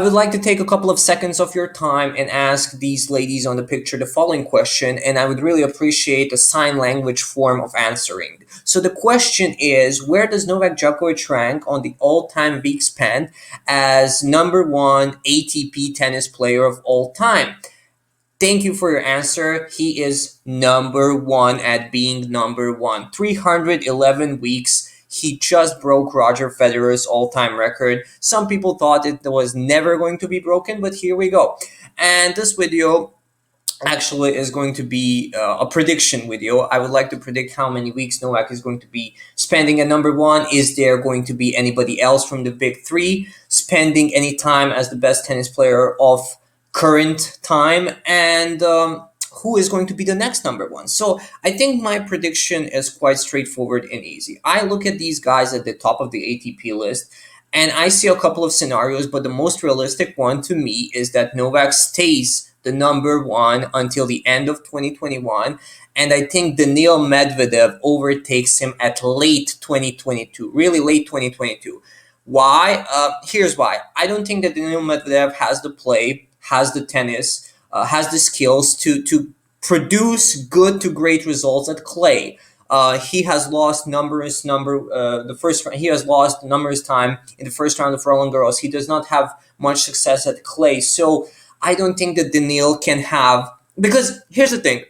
I would like to take a couple of seconds of your time and ask these ladies on the picture the following question, and I would really appreciate a sign language form of answering. So the question is, where does Novak Djokovic rank on the all-time week span as #1 ATP tennis player of all time? Thank you for your answer. He is #1 at being #1. 311 weeks. He just broke Roger Federer's all-time record. Some people thought it was never going to be broken, but here we go. And this video actually is going to be a prediction video. I would like to predict how many weeks Novak is going to be spending at #1. Is there going to be anybody else from the big three spending any time as the best tennis player of current time, and who is going to be the next #1? So I think my prediction is quite straightforward and easy. I look at these guys at the top of the ATP list, and I see a couple of scenarios, but the most realistic one to me is that Novak stays the #1 until the end of 2021, and I think Daniil Medvedev overtakes him at late 2022, really late 2022. Why? Here's why. I don't think that Daniil Medvedev has the play, has the tennis, has the skills to produce good to great results at clay. He has lost he has lost numerous time in the first round of Roland Garros. He does not have much success at clay, so I don't think that Daniil can have, because here's the thing.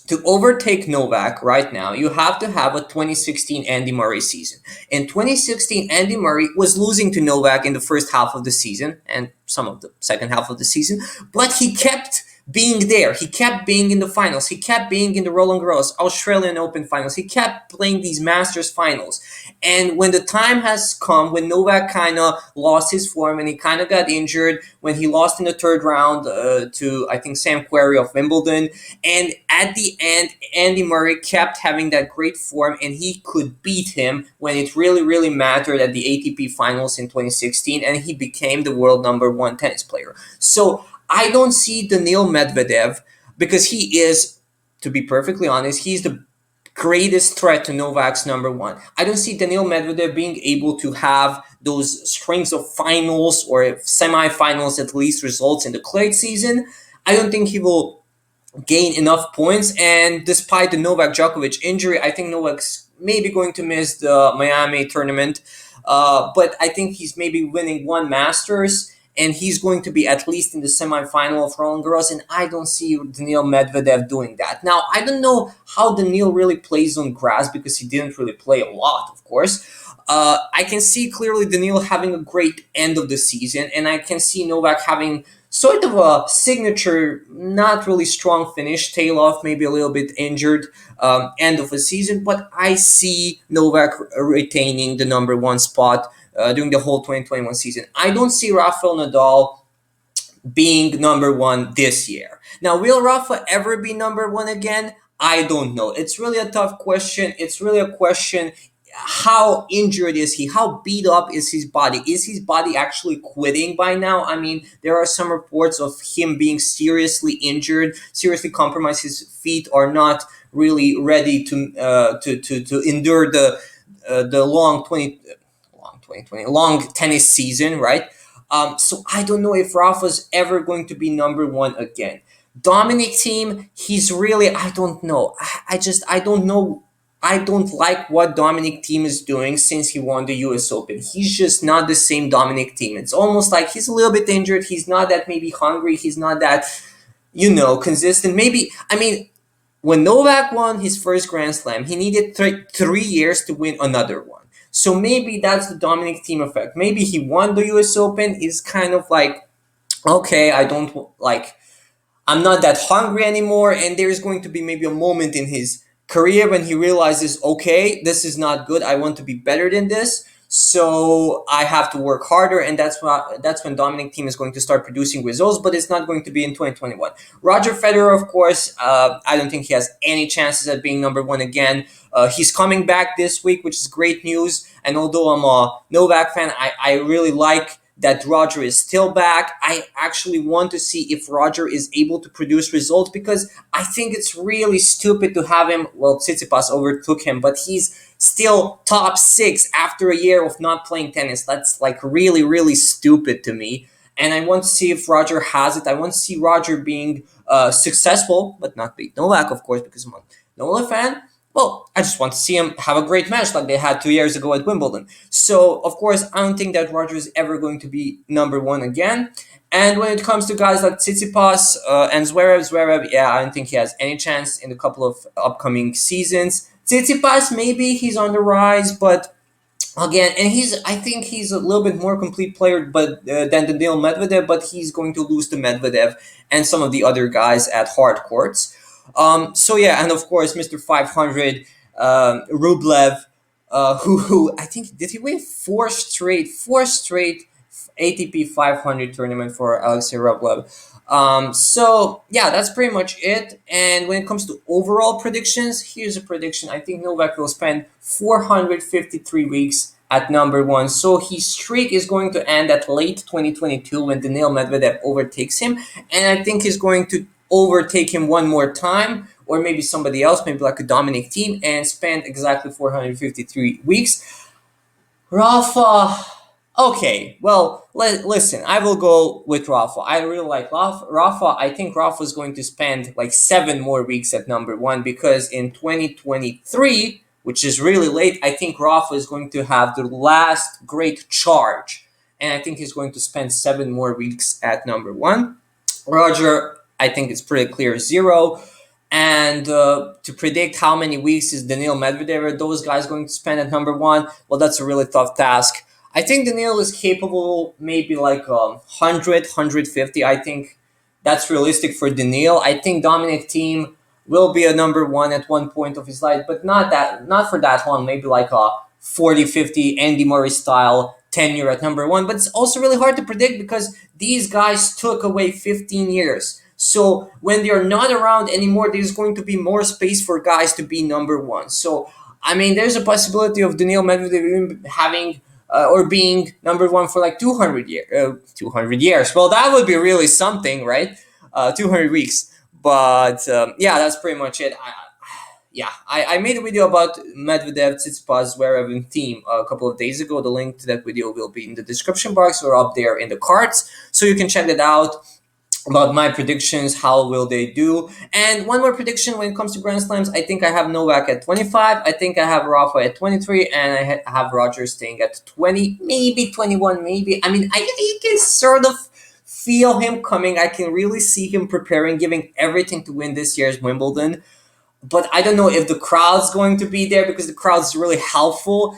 To overtake Novak right now, you have to have a 2016 Andy Murray season. In 2016, Andy Murray was losing to Novak in the first half of the season and some of the second half of the season, but he kept being there. He kept being in the finals. He kept being in the Roland Garros, Australian Open finals. He kept playing these Masters finals. And when the time has come, when Novak kind of lost his form and he kind of got injured, when he lost in the third round to, I think, Sam Querrey of Wimbledon, and at the end, Andy Murray kept having that great form and he could beat him when it really, really mattered at the ATP finals in 2016, and he became the world #1 tennis player. So I don't see Daniil Medvedev, because he is, to be perfectly honest, he's the greatest threat to Novak's #1. I don't see Daniil Medvedev being able to have those strings of finals or semifinals at least results in the clay season. I don't think he will gain enough points, and despite the Novak Djokovic injury, I think Novak's maybe going to miss the Miami tournament, but I think he's maybe winning one Masters, and he's going to be at least in the semifinal of Roland Garros, and I don't see Daniil Medvedev doing that. Now, I don't know how Daniil really plays on grass, because he didn't really play a lot, of course. I can see clearly Daniil having a great end of the season, and I can see Novak having sort of a signature, not really strong finish, tail off, maybe a little bit injured end of a season, but I see Novak retaining the #1 spot during the whole 2021 season. I don't see Rafael Nadal being #1 this year. Now, will Rafa ever be #1 again? I don't know. It's really a tough question. It's really a question. How injured is he? How beat up is his body? Is his body actually quitting by now? I mean, there are some reports of him being seriously injured, seriously compromised. His feet are not really ready to endure the long tennis season, right? So I don't know if Rafa's ever going to be #1 again. Dominic Thiem, he's really, I don't know. I don't know. I don't like what Dominic Thiem is doing since he won the US Open. He's just not the same Dominic Thiem. It's almost like he's a little bit injured. He's not that maybe hungry. He's not that, consistent. Maybe, I mean, when Novak won his first Grand Slam, he needed 3 years to win another one. So maybe that's the Dominic Thiem effect. Maybe he won the US Open, is kind of like, okay, I'm not that hungry anymore, and there's going to be maybe a moment in his career when he realizes, okay, this is not good. I want to be better than this, so I have to work harder, and that's when Dominic Thiem is going to start producing results. But it's not going to be in 2021. Roger Federer, of course, I don't think he has any chances at being #1 again. He's coming back this week, which is great news. And although I'm a Novak fan, I really like that Roger is still back. I actually want to see if Roger is able to produce results, because I think it's really stupid to have him. Well, Tsitsipas overtook him, but he's still top 6 after a year of not playing tennis. That's like really, really stupid to me. and I want to see if Roger has it. I want to see Roger being successful, but not beat Novak, of course, because I'm a Novak fan. Well, I just want to see him have a great match like they had 2 years ago at Wimbledon. So, of course, I don't think that Roger is ever going to be number one again. And when it comes to guys like Tsitsipas and Zverev, yeah, I don't think he has any chance in a couple of upcoming seasons. Tsitsipas, maybe he's on the rise, but again, and I think he's a little bit more complete player, but than Daniil Medvedev, but he's going to lose to Medvedev and some of the other guys at hard courts. So yeah, and of course, Mr. 500, Rublev, who I think did he win four straight ATP 500 tournament for Alexei Rublev. So yeah, that's pretty much it. And when it comes to overall predictions, here's a prediction. I think Novak will spend 453 weeks at number one. So his streak is going to end at late 2022 when Daniil Medvedev overtakes him. And I think he's going to overtake him one more time, or maybe somebody else, maybe like a Dominic Thiem, and spend exactly 453 weeks. Rafa. Okay, well, listen, I will go with Rafa. I really like Rafa. I think Rafa is going to spend like 7 more weeks at number one because in 2023, which is really late, I think Rafa is going to have the last great charge. And I think he's going to spend 7 more weeks at number one. Roger, I think it's pretty clear, 0. And to predict how many weeks is Daniil Medvedev or those guys going to spend at number one, well, that's a really tough task. I think Daniil is capable maybe like 100, 150. I think that's realistic for Daniil. I think Dominic Thiem will be a number one at one point of his life, but not for that long. Maybe like a 40, 50 Andy Murray style tenure at number one. But it's also really hard to predict because these guys took away 15 years. So when they're not around anymore, there's going to be more space for guys to be number one. So I mean, there's a possibility of Daniil Medvedev even having or being number one for like 200 years. Well, that would be really something, right? 200 weeks. But yeah, that's pretty much it. I made a video about Medvedev, Tsitsipas, Zverev, and Thiem a couple of days ago. The link to that video will be in the description box or up there in the cards, so you can check that out. About my predictions, how will they do? And one more prediction when it comes to Grand Slams, I think I have Novak at 25, I think I have Rafa at 23, and I have Roger staying at 20, maybe 21, maybe. I mean, I can sort of feel him coming. I can really see him preparing, giving everything to win this year's Wimbledon. But I don't know if the crowd's going to be there because the crowd's really helpful.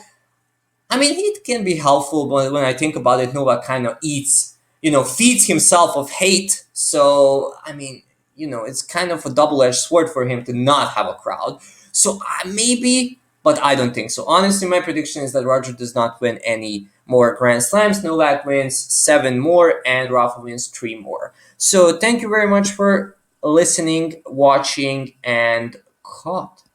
I mean, it can be helpful, but when I think about it, Novak kind of feeds himself of hate. So, I mean, it's kind of a double-edged sword for him to not have a crowd. So, maybe, but I don't think so. Honestly, my prediction is that Roger does not win any more Grand Slams. Novak wins 7 more, and Rafa wins 3 more. So, thank you very much for listening, watching, and caught.